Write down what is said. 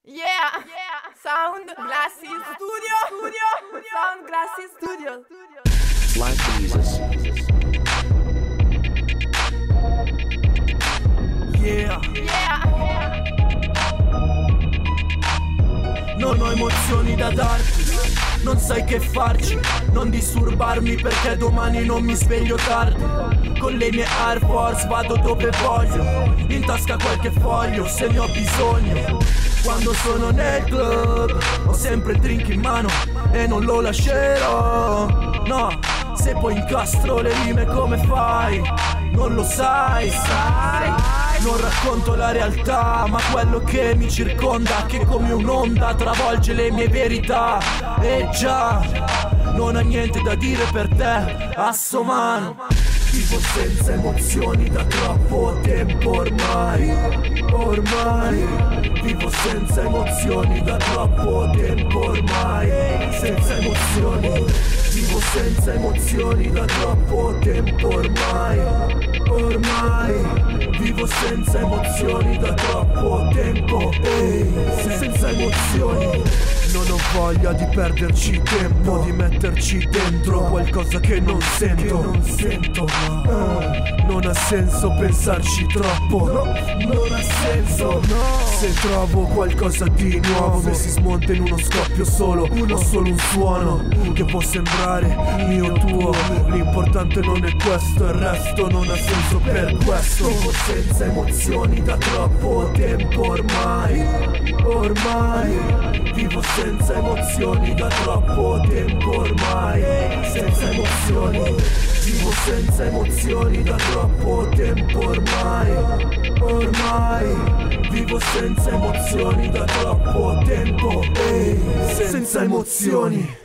Yeah, Sound Glasses Studio. Sound Glasses Studio. Black Jesus. Yeah. Non ho emozioni da darti, non sai che farci. Non disturbarmi perché domani non mi sveglio tardi. Con le mie Air Force vado dove voglio, in tasca qualche foglio se ne ho bisogno. Quando sono nel club ho sempre il drink in mano e non lo lascerò. No, se poi incastro le rime come fai? Non lo sai. Non racconto la realtà, ma quello che mi circonda, che come un'onda travolge le mie verità. E già, non ha niente da dire per te, Assomano. Vivo senza emozioni da troppo tempo ormai. Vivo senza emozioni da troppo tempo ormai. Senza emozioni. Vivo senza emozioni da troppo tempo ormai. Vivo senza emozioni da troppo tempo. Senza emozioni. Non ho voglia di perderci tempo, di metterci dentro qualcosa che non sento. Non ha senso pensarci troppo. Non ha senso. Se trovo qualcosa di nuovo mi si smonta in uno scoppio solo. Ho solo un suono che può sembrare mio tuo. L'importante non è questo, il resto non ha senso per questo. Vivo senza emozioni da troppo tempo ormai. Vivo senza emozioni da troppo tempo ormai. Senza emozioni. Vivo senza emozioni da troppo tempo ormai. Vivo senza emozioni da troppo tempo. Senza emozioni.